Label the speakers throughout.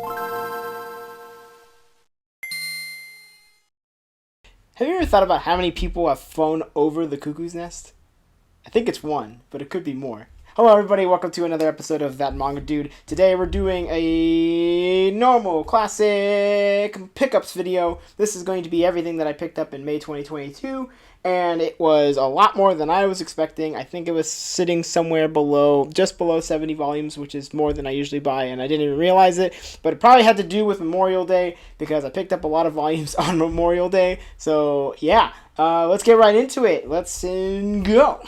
Speaker 1: Have you ever thought about how many people have flown over the cuckoo's nest? I think it's one, but it could be more. Hello, everybody. Welcome to another episode of That Manga Dude. Today, we're doing a normal, classic pickups video. This is going to be everything that I picked up in May 2022, and it was a lot more than I was expecting. I think it was sitting somewhere just below 70 volumes, which is more than I usually buy, and I didn't even realize it. But it probably had to do with Memorial Day, because I picked up a lot of volumes on Memorial Day. So, yeah, let's get right into it. Let's go.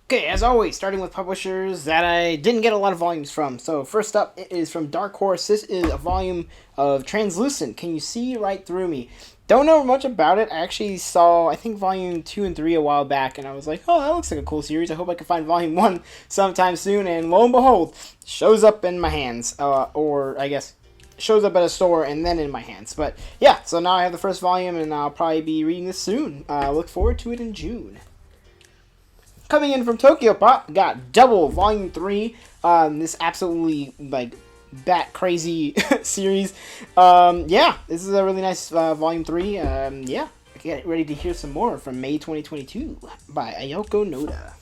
Speaker 1: Okay, as always, starting with publishers that I didn't get a lot of volumes from. So first up, it is from Dark Horse. This is a volume of Translucent. Can you see right through me? Don't know much about it. I actually saw, I think, volume 2 and 3 a while back, and I was like, oh, that looks like a cool series. I hope I can find volume 1 sometime soon, and lo and behold, shows up in my hands. Or, I guess, shows up at a store and then in my hands. But, yeah, so now I have the first volume, and I'll probably be reading this soon. Look forward to it in June. Coming in from Tokyo Pop, got Double Volume 3. This absolutely, bat crazy series. Yeah, this is a really nice Volume 3. Yeah, get ready to hear some more from May 2022 by Ayoko Noda.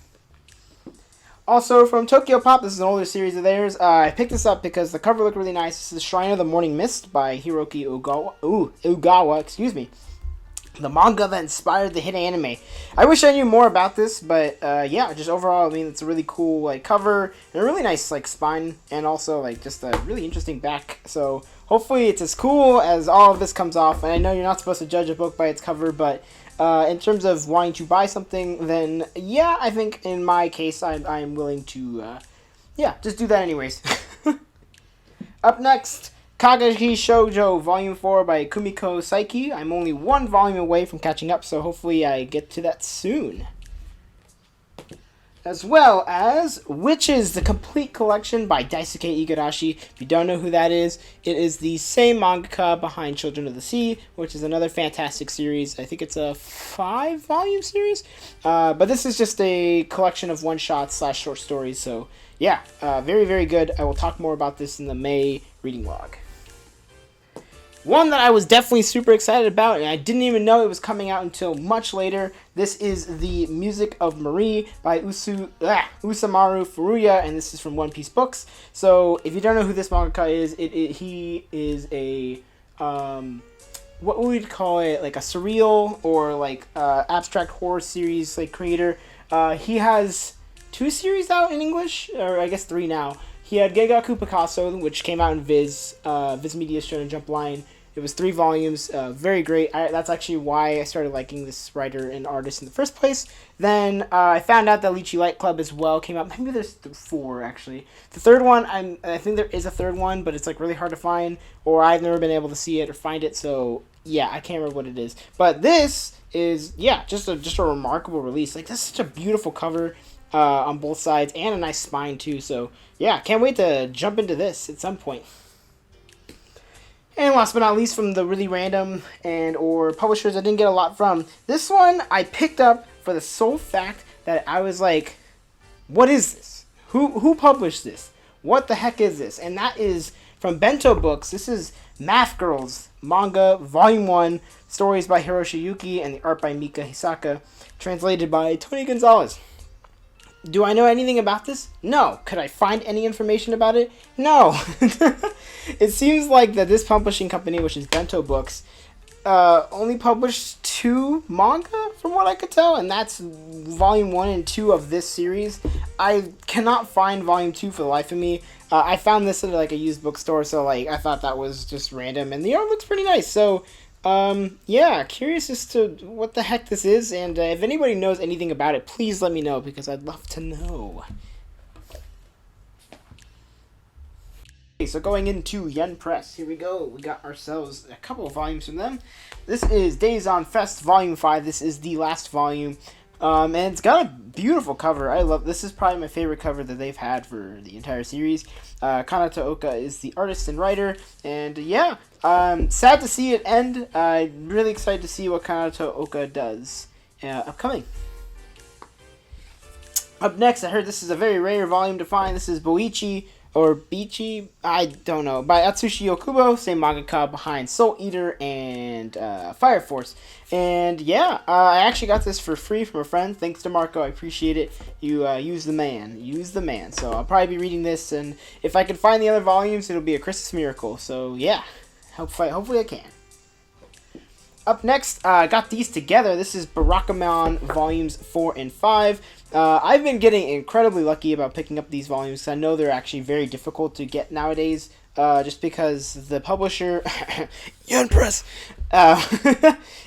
Speaker 1: Also from Tokyo Pop, this is an older series of theirs. I picked this up because the cover looked really nice. This is Shrine of the Morning Mist by Hiroki Ugawa, excuse me. The manga that inspired the hit anime. I wish I knew more about this, but yeah, just overall, I mean, it's a really cool cover and a really nice spine, and also just a really interesting back. So hopefully it's as cool as all of this comes off. And I know you're not supposed to judge a book by its cover, but in terms of wanting to buy something, then yeah, I think in my case, I'm willing to yeah, just do that anyways. Up next, Kageki Shojo Volume 4 by Kumiko Saiki. I'm only one volume away from catching up, so hopefully I get to that soon. As well as Witches, the Complete Collection by Daisuke Igarashi. If you don't know who that is, it is the same mangaka behind Children of the Sea, which is another fantastic series. I think it's a 5-volume series. But this is just a collection of one-shots / short stories, so yeah, very, very good. I will talk more about this in the May reading log. One that I was definitely super excited about, and I didn't even know it was coming out until much later. This is The Music of Marie by Usamaru Furuya, and this is from One Piece Books. So, if you don't know who this mangaka is, he is a, what would we call it, a surreal or abstract horror series creator. He has 2 series out in English, or I guess 3 now. He had Gegaku Picasso, which came out in Viz Media Shonen Jump line. It was 3 volumes, very great. That's actually why I started liking this writer and artist in the first place. Then I found out that Lychee Light Club as well came out. Maybe there's 4 actually. The third one, I think there is a third one, but it's really hard to find, or I've never been able to see it or find it. So yeah, I can't remember what it is. But this is just a remarkable release. This is such a beautiful cover. On both sides, and a nice spine too, so yeah, can't wait to jump into this at some point. And last but not least, from the really random and or publishers I didn't get a lot from, this one I picked up for the sole fact that I was like, what is this? Who published this? What the heck is this? And that is from Bento Books. This is Math Girls Manga Volume 1, stories by Hiroshi Yuki and the art by Mika Hisaka, translated by Tony Gonzalez. Do I know anything about this? No. Could I find any information about it? No. It seems like that this publishing company, which is Bento Books, only published 2 manga, from what I could tell, and that's Volume 1 and 2 of this series. I cannot find Volume 2 for the life of me. I found this at a used bookstore, so I thought that was just random, and the art looks pretty nice, so yeah, curious as to what the heck this is, and if anybody knows anything about it, please let me know, because I'd love to know. Okay, so going into Yen Press, here we go. We got ourselves a couple of volumes from them. This is Days on Fest Volume 5. This is the last volume. And it's got a beautiful cover. I love this. Is probably my favorite cover that they've had for the entire series. Kanata Oka is the artist and writer, and yeah, sad to see it end. I'm really excited to see what Kanata Oka does upcoming. Up next, I heard this is a very rare volume to find. This is Boichi or Bichi, I don't know, by Atsushi Yokubo, same mangaka behind Soul Eater and Fire Force. And yeah, I actually got this for free from a friend. Thanks to Marco, I appreciate it. You use the man. So I'll probably be reading this, and if I can find the other volumes, it'll be a Christmas miracle. So yeah, hopefully I can. Up next, I got these together. This is Barakamon Volumes 4 and 5. I've been getting incredibly lucky about picking up these volumes, because I know they're actually very difficult to get nowadays, just because the publisher, Yen Press,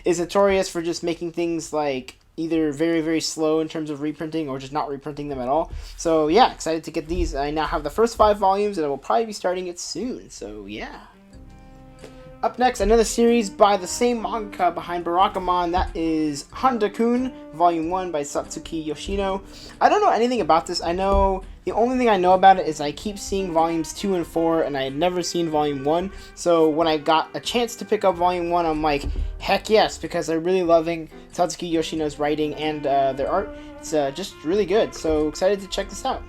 Speaker 1: is notorious for just making things like either very, very slow in terms of reprinting or just not reprinting them at all. So yeah, excited to get these. I now have the first 5 volumes, and I will probably be starting it soon. So yeah. Up next, another series by the same mangaka behind Barakamon. That is Handa-kun, Volume 1 by Satsuki Yoshino. I don't know anything about this. The only thing I know about it is I keep seeing Volumes 2 and 4, and I had never seen Volume 1. So when I got a chance to pick up Volume 1, I'm like, heck yes, because I'm really loving Satsuki Yoshino's writing and their art. It's just really good. So excited to check this out.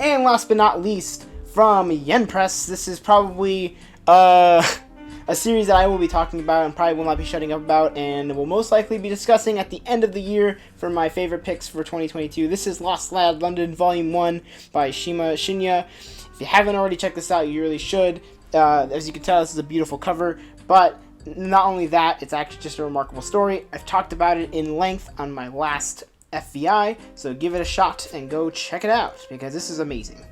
Speaker 1: And last but not least, from Yen Press, this is probably a series that I will be talking about and probably will not be shutting up about, and will most likely be discussing at the end of the year for my favorite picks for 2022. This is Lost Lad London Volume 1 by Shima Shinya. If you haven't already checked this out, you really should. As you can tell, this is a beautiful cover, but not only that, it's actually just a remarkable story. I've talked about it in length on my last FVI, so give it a shot and go check it out, because this is amazing.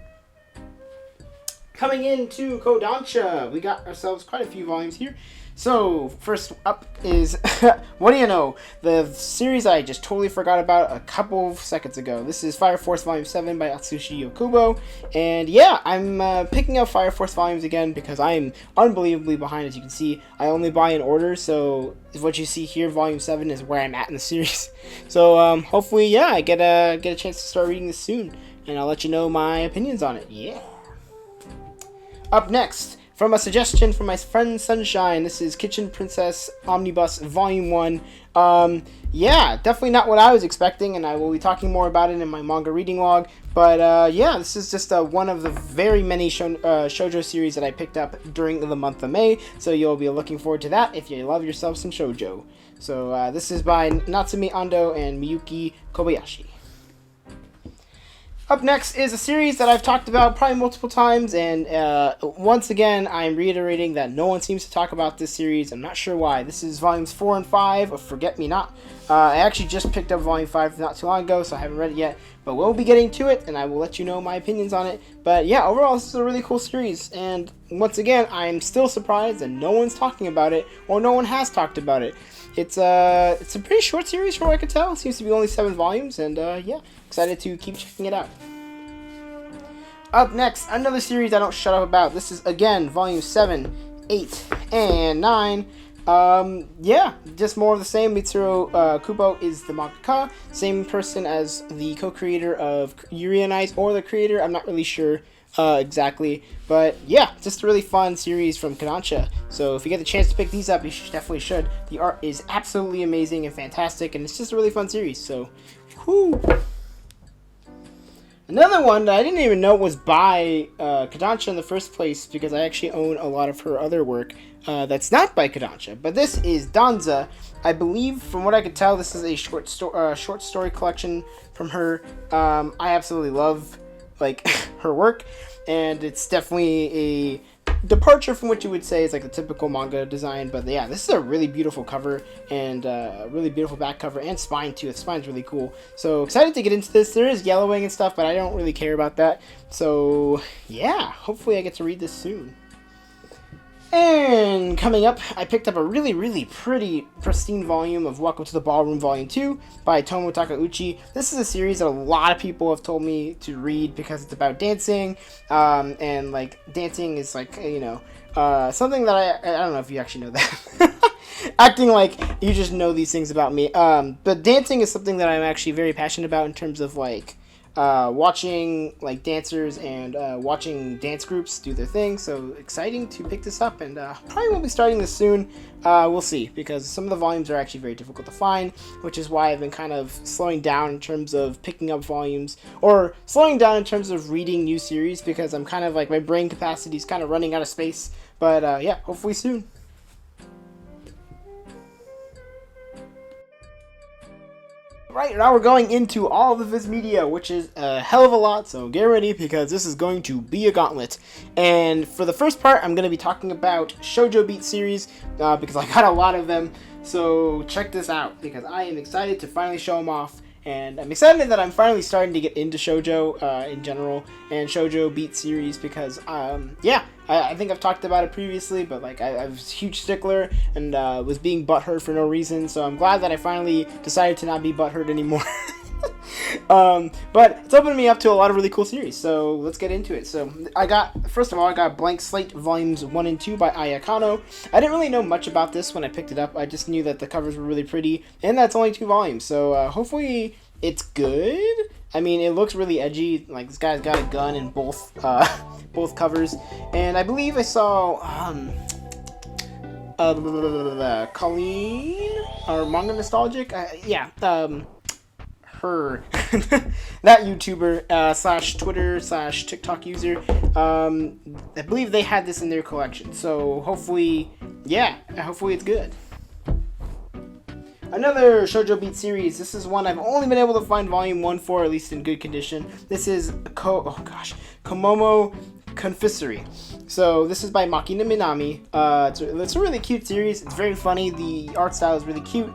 Speaker 1: Coming into Kodansha, we got ourselves quite a few volumes here. So, first up is, what do you know? The series I just totally forgot about a couple of seconds ago. This is Fire Force Volume 7 by Atsushi Yokubo. And yeah, I'm picking up Fire Force volumes again because I'm unbelievably behind, as you can see. I only buy in order, so what you see here, Volume 7, is where I'm at in the series. So, hopefully, yeah, I get a chance to start reading this soon. And I'll let you know my opinions on it. Yeah. Up next, from a suggestion from my friend Sunshine, this is Kitchen Princess Omnibus Volume 1. Yeah, definitely not what I was expecting, and I will be talking more about it in my manga reading log. But yeah, this is just one of the very many shoujo series that I picked up during the month of May, so you'll be looking forward to that if you love yourself some shoujo. So this is by Natsumi Ando and Miyuki Kobayashi. Up next is a series that I've talked about probably multiple times, and once again, I'm reiterating that no one seems to talk about this series. I'm not sure why. This is Volumes 4 and 5 of Forget Me Not. I actually just picked up Volume 5 not too long ago, so I haven't read it yet, but we'll be getting to it, and I will let you know my opinions on it. But yeah, overall, this is a really cool series, and once again, I'm still surprised that no one's talking about it, or no one has talked about it. It's a pretty short series from what I can tell. It seems to be only 7 volumes, and yeah, excited to keep checking it out. Up next, another series I don't shut up about. This is, again, Volume 7, 8, and 9. Yeah, just more of the same. Mitsuru Kubo is the mangaka. Same person as the co-creator of Yuri on Ice, or the creator, I'm not really sure exactly. But yeah, just a really fun series from Kodansha. So if you get the chance to pick these up, you definitely should. The art is absolutely amazing and fantastic, and it's just a really fun series. So, whoo! Another one that I didn't even know was by Kodansha in the first place, because I actually own a lot of her other work that's not by Kodansha. But this is Danza. I believe, from what I could tell, this is a short story collection from her. I absolutely love her work, and it's definitely a departure from what you would say is like the typical manga design. But yeah, this is a really beautiful cover, and a really beautiful back cover, and spine too. The spine's really cool. So excited to get into this. There is yellowing and stuff, but I don't really care about that. So yeah, hopefully I get to read this soon. And coming up, I picked up a really, really pretty, pristine volume of Welcome to the Ballroom Volume 2 by Tomo Takeuchi. This is a series that a lot of people have told me to read because it's about dancing, and dancing is something that I don't know if you actually know that. Acting like you just know these things about me. But dancing is something that I'm actually very passionate about in terms of watching like dancers and watching dance groups do their thing. So exciting to pick this up, and probably won't be starting this soon. We'll see, because some of the volumes are actually very difficult to find, which is why I've been kind of slowing down in terms of picking up volumes, or slowing down in terms of reading new series, because I'm kind of like, my brain capacity is kind of running out of space. But yeah, hopefully soon. Right, now we're going into all of this media, which is a hell of a lot, so get ready, because this is going to be a gauntlet. And for the first part, I'm going to be talking about Shojo Beat series, because I got a lot of them, so check this out, because I am excited to finally show them off. And I'm excited that I'm finally starting to get into Shojo in general, and Shojo Beat series, because, yeah, I think I've talked about it previously, but like I was a huge stickler and was being butthurt for no reason, so I'm glad that I finally decided to not be butthurt anymore. But it's opened me up to a lot of really cool series, so let's get into it. So first of all, I got Blank Slate Volumes 1 and 2 by Ayakano. I didn't really know much about this when I picked it up. I just knew that the covers were really pretty, and that's only 2 volumes, so hopefully it's good. I mean, it looks really edgy. Like, this guy's got a gun in both both covers, and I believe I saw Colleen or Manga Nostalgic. Her that YouTuber slash Twitter slash TikTok user. I believe they had this in their collection. So hopefully it's good. Another Shojo Beat series. This is one I've only been able to find volume 1 for, at least in good condition. This is Komomo Confissory. So this is by Makina Minami. It's a really cute series. It's very funny. The art style is really cute.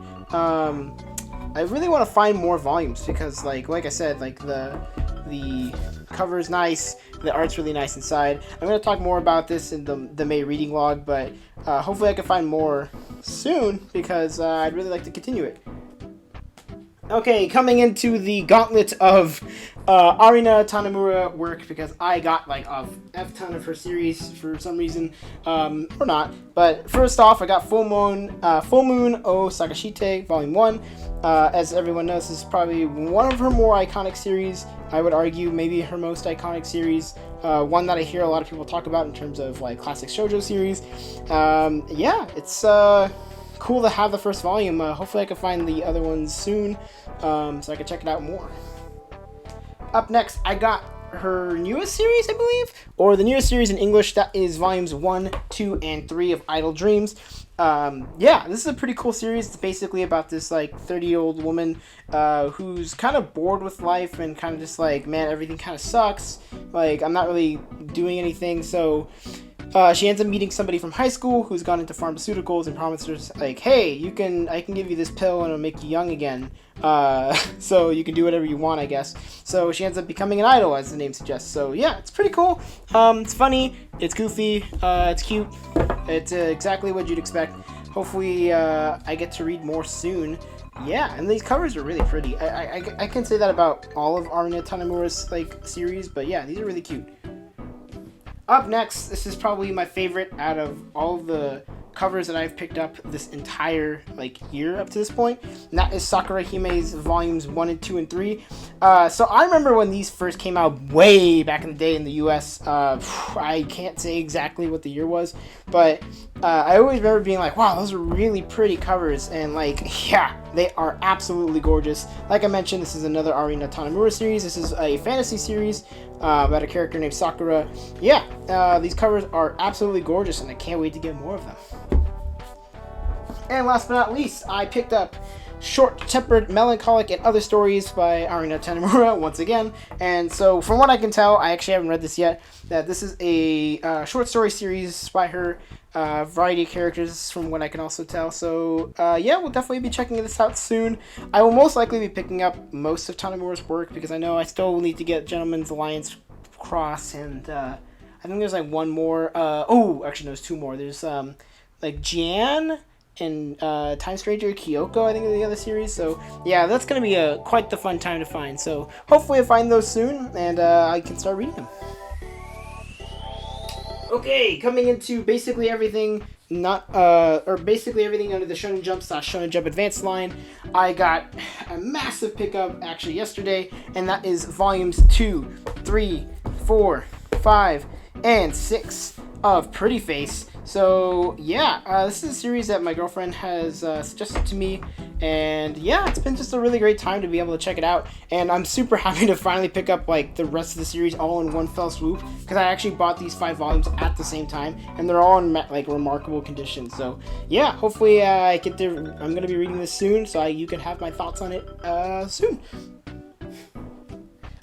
Speaker 1: I really want to find more volumes, because like I said, like the cover is nice, the art's really nice inside. I'm going to talk more about this in the May reading log, but hopefully I can find more soon, because I'd really like to continue it. Okay, coming into the gauntlet of Arina Tanimura work, because I got like a F-ton of her series for some reason, or not. But first off, I got Full Moon O Sakashite Volume 1. As everyone knows, this is probably one of her more iconic series. I would argue maybe her most iconic series. One that I hear a lot of people talk about in terms of like classic shoujo series. Yeah, it's cool to have the first volume. Hopefully I can find the other ones soon, so I can check it out more. Up next, I got her newest series, I believe, or the newest series in English. That is volumes 1, 2, and 3 of Idle Dreams. Yeah, this is a pretty cool series. It's basically about this like 30-year-old woman who's kind of bored with life and kind of just like, man, everything kind of sucks. Like, I'm not really doing anything, so she ends up meeting somebody from high school who's gone into pharmaceuticals and promises her, like, hey, I can give you this pill and it'll make you young again. So you can do whatever you want, I guess. So she ends up becoming an idol, as the name suggests. So yeah, it's pretty cool. It's funny, it's goofy, it's cute. It's exactly what you'd expect. Hopefully I get to read more soon. Yeah, and these covers are really pretty. I can say that about all of Arina Tanimura's like series, but yeah, these are really cute. Up next, this is probably my favorite out of all the covers that I've picked up this entire like year up to this point, and that is Sakura Hime's volumes 1 and 2 and 3. So I remember when these first came out way back in the day in the US. I can't say exactly what the year was, but I always remember being like, wow, those are really pretty covers, and like, yeah, they are absolutely gorgeous. Like I mentioned, this is another Arina Tanimura series. This is a fantasy series about a character named Sakura. Yeah, these covers are absolutely gorgeous, and I can't wait to get more of them. And last but not least, I picked up Short-Tempered, Melancholic, and Other Stories by Arina Tanimura once again. And so, from what I can tell, I actually haven't read this yet, that this is a short story series by her, variety of characters from what I can also tell. So, yeah, we'll definitely be checking this out soon. I will most likely be picking up most of Tanimura's work, because I know I still need to get Gentleman's Alliance Cross, and I think there's like one more. Actually, no, there's 2 more. There's like Jan and Time Stranger Kyoko, I think, are the other series. So yeah, that's gonna be quite the fun time to find. So hopefully I find those soon, and I can start reading them. Okay, coming into basically everything or basically everything under the Shonen Jump / Shonen Jump Advanced line. I got a massive pickup actually yesterday, and that is volumes 2, 3, 4, 5, and 6 of Pretty Face. So yeah, this is a series that my girlfriend has suggested to me, and yeah, it's been just a really great time to be able to check it out, and I'm super happy to finally pick up like the rest of the series all in one fell swoop, because I actually bought these 5 volumes at the same time, and they're all in like remarkable condition. So yeah, hopefully I get there. I'm gonna be reading this soon, so you can have my thoughts on it soon.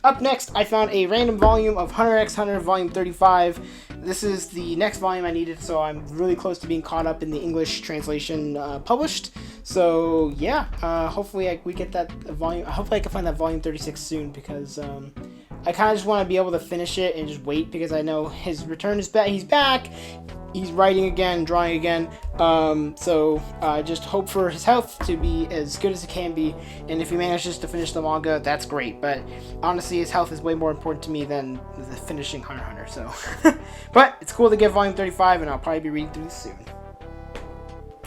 Speaker 1: Up next, I found a random volume of Hunter x Hunter volume 35. This is the next volume I needed, so I'm really close to being caught up in the English translation published. So yeah, hopefully we get that volume. Hopefully I can find that volume 36 soon, because I kind of just want to be able to finish it and just wait, because I know his return is back. He's back. He's writing again, drawing again. So I just hope for his health to be as good as it can be. And if he manages to finish the manga, that's great. But honestly, his health is way more important to me than the finishing Hunter x Hunter. So, but it's cool to get volume 35, and I'll probably be reading through this soon.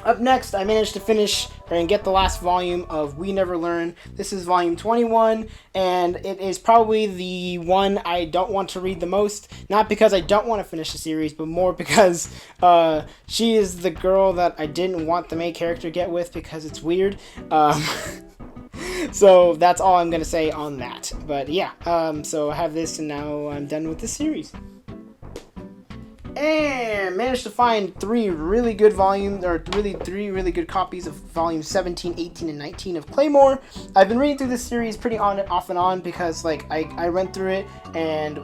Speaker 1: Up next, I managed to finish and get the last volume of We Never Learn. This is volume 21, and it is probably the one I don't want to read the most. Not because I don't want to finish the series, but more because she is the girl that I didn't want the main character to get with, because it's weird. So that's all I'm going to say on that. But yeah, so I have this, and now I'm done with the series. And managed to find 3 really good volumes, or 3 really good copies of volumes 17, 18, and 19 of Claymore. I've been reading through this series pretty off and on, because like I went through it and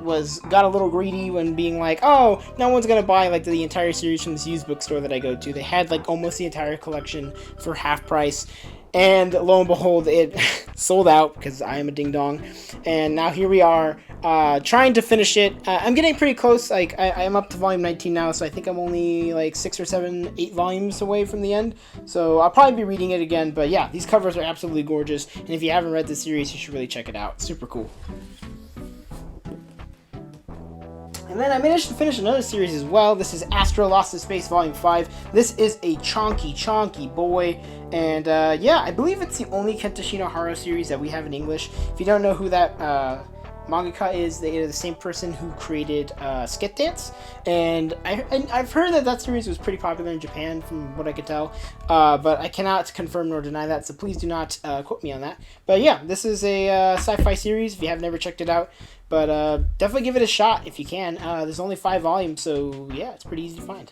Speaker 1: got a little greedy when being like, oh, no one's gonna buy like the entire series from this used bookstore that I go to. They had like almost the entire collection for half price. And lo and behold, it sold out, because I am a ding dong. And now here we are, trying to finish it. I'm getting pretty close. Like I'm up to volume 19 now, so I think I'm only like 6 or 7, 8 volumes away from the end. So I'll probably be reading it again. But yeah, these covers are absolutely gorgeous. And if you haven't read this series, you should really check it out. It's super cool. And then I managed to finish another series as well. This is Astro Lost in Space Volume 5. This is a chonky boy. And yeah, I believe it's the only Kenta Shinohara series that we have in English. If you don't know who that mangaka is, they are the same person who created Skit Dance. And I've heard that series was pretty popular in Japan, from what I could tell. But I cannot confirm nor deny that, so please do not quote me on that. But yeah, this is a sci-fi series, if you have never checked it out. But definitely give it a shot if you can. There's only 5 volumes, so yeah, it's pretty easy to find.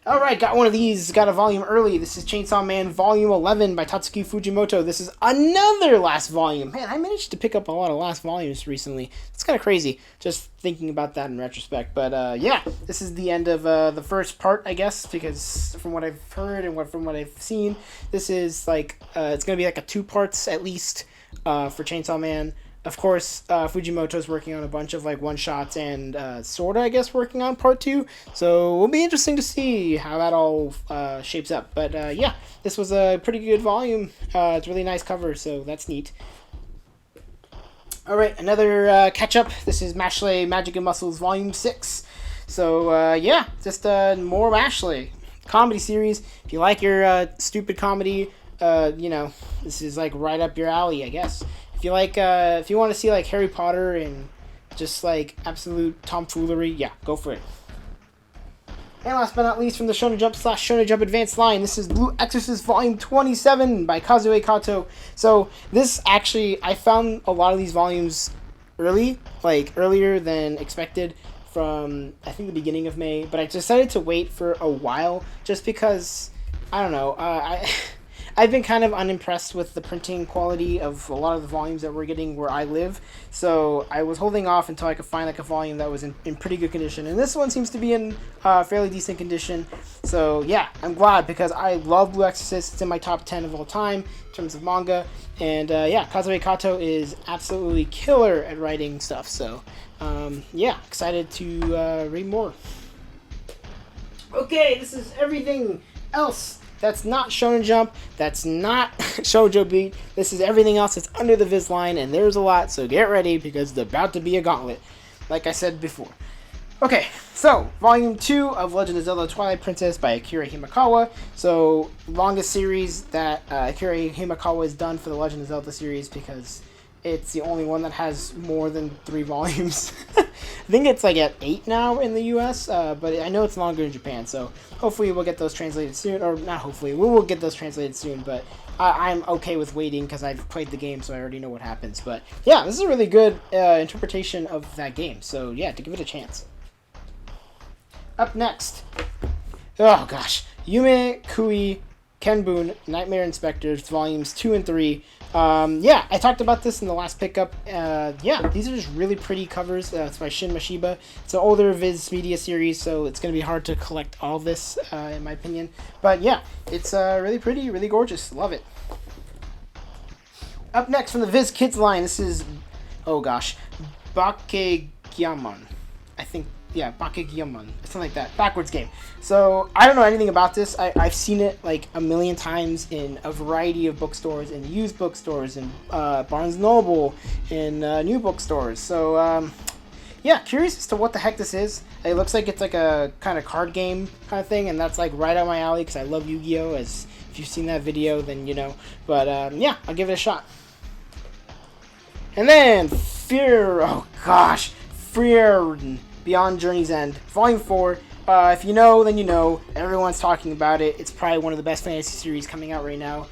Speaker 1: Alright, got one of these. Got a volume early. This is Chainsaw Man Volume 11 by Tatsuki Fujimoto. This is another last volume. Man, I managed to pick up a lot of last volumes recently. It's kind of crazy, just thinking about that in retrospect. But yeah, this is the end of the first part, I guess, because from what I've heard and from what I've seen, this is like, it's going to be like a 2 parts at least for Chainsaw Man. Of course, Fujimoto's working on a bunch of like one-shots and sorta, I guess, working on part 2. So it'll be interesting to see how that all shapes up. But yeah, this was a pretty good volume. It's a really nice cover, so that's neat. Alright, another catch-up. This is Mashle Magic and Muscles Volume 6. So yeah, just more Mashle. Comedy series. If you like your stupid comedy, you know, this is like right up your alley, I guess. If you like, if you want to see like Harry Potter and just like absolute tomfoolery, yeah, go for it. And last but not least, from the Shonen Jump / Shonen Jump Advanced line, this is Blue Exorcist Volume 27 by Kazue Kato. So this actually, I found a lot of these volumes earlier than expected, from I think the beginning of May. But I decided to wait for a while just because, I don't know, I've been kind of unimpressed with the printing quality of a lot of the volumes that we're getting where I live, so I was holding off until I could find like a volume that was in pretty good condition, and this one seems to be in fairly decent condition. So yeah, I'm glad, because I love Blue Exorcist. It's in my top 10 of all time in terms of manga, and yeah, Kazue Kato is absolutely killer at writing stuff, so yeah, excited to read more. Okay, this is everything else that's not Shonen Jump, that's not Shojo Beat. This is everything else that's under the Viz line, and there's a lot, so get ready, because it's about to be a gauntlet, like I said before. Okay, So, Volume 2 of Legend of Zelda Twilight Princess by Akira Himekawa. So, longest series that Akira Himekawa has done for the Legend of Zelda series, because it's the only one that has more than 3 volumes. I think it's like at 8 now in the US, but I know it's longer in Japan, so hopefully we'll get those translated soon. Or, not hopefully, we will get those translated soon, but I'm okay with waiting because I've played the game, so I already know what happens. But, yeah, this is a really good interpretation of that game, so yeah, to give it a chance. Up next, oh gosh, Yume Kui Kenbun Nightmare Inspectors Volumes 2 and 3. Yeah, I talked about this in the last pickup. Yeah, these are just really pretty covers. It's by Shin Mashiba. It's an older Viz Media series, so it's going to be hard to collect all this, in my opinion. But yeah, it's really pretty, really gorgeous. Love it. Up next from the Viz Kids line, this is, oh gosh, Bakegyaman. I think. Yeah, Bakegyaman. Something like that. Backwards game. So, I don't know anything about this. I've seen it like a million times in a variety of bookstores, in used bookstores, in Barnes & Noble, in new bookstores. So, yeah, curious as to what the heck this is. It looks like it's like a kind of card game kind of thing, and that's like right up my alley because I love Yu-Gi-Oh! As if you've seen that video, then you know. But, yeah, I'll give it a shot. And then, oh gosh, Frieren Beyond Journey's End, Volume 4. If you know, then you know. Everyone's talking about it. It's probably one of the best fantasy series coming out right now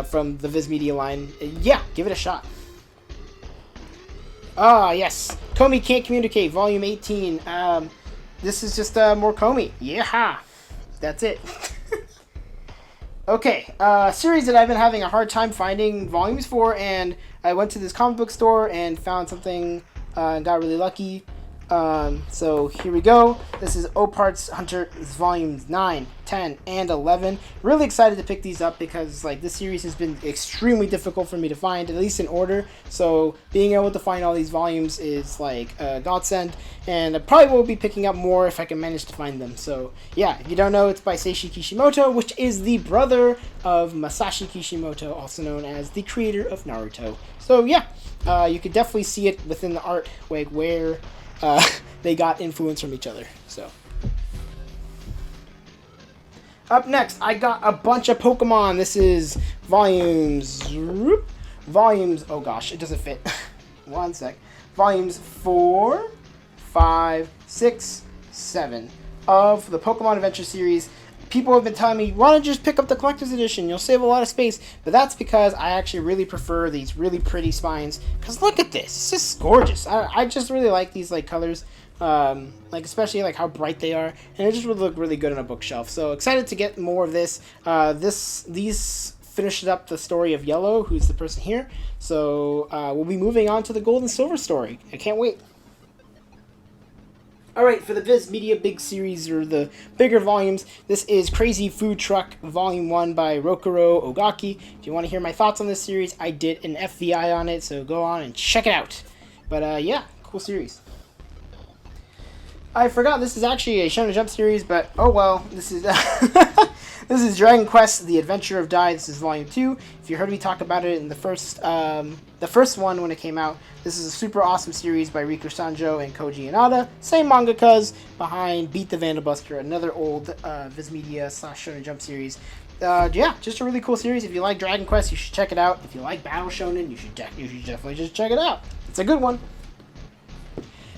Speaker 1: from the Viz Media line. Yeah, give it a shot. Ah, yes. Komi Can't Communicate, Volume 18. This is just more Komi. Yeah, that's it. Okay, series that I've been having a hard time finding volumes for, and I went to this comic book store and found something and got really lucky. So here we go. This is Opart's Hunter Volumes 9, 10, and 11. Really excited to pick these up because like this series has been extremely difficult for me to find, at least in order. So being able to find all these volumes is like a godsend, and I probably will be picking up more if I can manage to find them. So yeah, if you don't know, it's by Seishi Kishimoto, which is the brother of Masashi Kishimoto, also known as the creator of Naruto. So yeah, you could definitely see it within the art, like where they got influence from each other. So up next, I got a bunch of Pokemon. This is volumes. Oh gosh, it doesn't fit. One sec. Volumes 4, 5, 6, 7 of the Pokemon Adventure series. People have been telling me, why don't you just pick up the collector's edition? You'll save a lot of space. But that's because I actually really prefer these really pretty spines. Because look at this. It's just gorgeous. I just really like these like colors. Like especially like how bright they are. And it just would look really good on a bookshelf. So excited to get more of this. These finished up the story of Yellow, who's the person here. So we'll be moving on to the Gold and Silver story. I can't wait. Alright, for the Viz Media Big Series, or the bigger volumes, this is Crazy Food Truck Volume 1 by Rokuro Ogaki. If you want to hear my thoughts on this series, I did an FVI on it, so go on and check it out. But yeah, cool series. I forgot this is actually a Shonen Jump series, but oh well, this is this is Dragon Quest: The Adventure of Dai. This is Volume 2. If you heard me talk about it in the first one when it came out, this is a super awesome series by Riku Sanjo and Koji Inada. Same mangakas behind Beat the Vandalbuster, another old Viz Media / Shonen Jump series. Yeah, just a really cool series. If you like Dragon Quest, you should check it out. If you like Battle Shonen, you should definitely just check it out. It's a good one.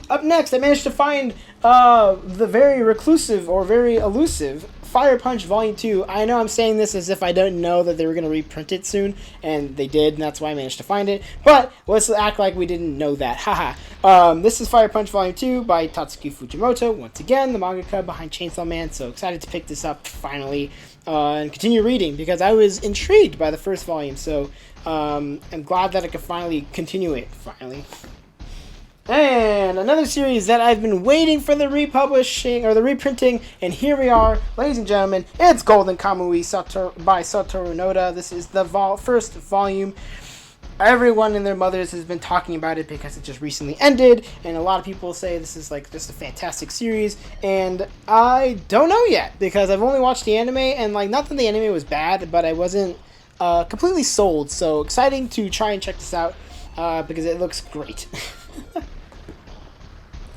Speaker 1: Up next, I managed to find the very reclusive or very elusive Fire Punch Volume 2. I know I'm saying this as if I don't know that they were going to reprint it soon, and they did, and that's why I managed to find it. But let's act like we didn't know that. Haha. This is Fire Punch Volume 2 by Tatsuki Fujimoto. Once again, the mangaka behind Chainsaw Man, so excited to pick this up finally and continue reading because I was intrigued by the first volume, so I'm glad that I could finally continue it, finally. And another series that I've been waiting for the republishing or the reprinting, and here we are, ladies and gentlemen. It's Golden Kamui by Satoru Noda. This is the first volume. Everyone and their mothers has been talking about it because it just recently ended, and a lot of people say this is like just a fantastic series, and I don't know yet because I've only watched the anime, and like not that the anime was bad, but I wasn't completely sold. So exciting to try and check this out because it looks great.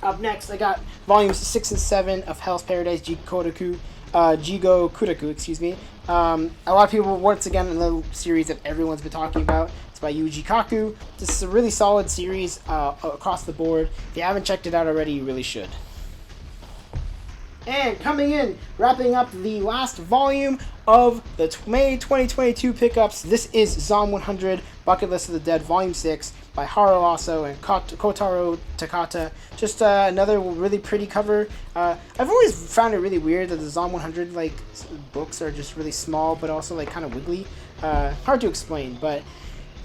Speaker 1: Up next, I got volumes 6 and 7 of Hell's Paradise Jigo Kuraku, excuse me. A lot of people, once again, in the series that everyone's been talking about. It's by Yuji Kaku. This is a really solid series across the board. If you haven't checked it out already, you really should. And coming in, wrapping up the last volume of the May 2022 pickups, this is Zom 100, Bucket List of the Dead, Volume 6, by Haru Aso and Kotaro Takata. Just another really pretty cover. I've always found it really weird that the Zom 100 like books are just really small, but also like kind of wiggly. Hard to explain, but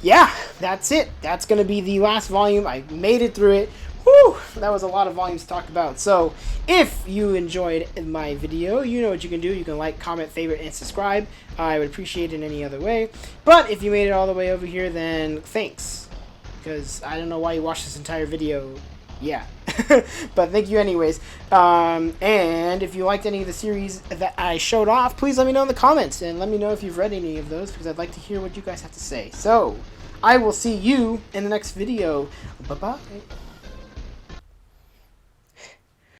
Speaker 1: yeah, that's it. That's going to be the last volume. I made it through it. Whew, that was a lot of volumes to talk about. So, if you enjoyed my video, you know what you can do. You can like, comment, favorite, and subscribe. I would appreciate it in any other way. But if you made it all the way over here, then thanks. Because I don't know why you watched this entire video. Yeah. But thank you anyways. And if you liked any of the series that I showed off, please let me know in the comments. And let me know if you've read any of those, because I'd like to hear what you guys have to say. So, I will see you in the next video. Bye-bye.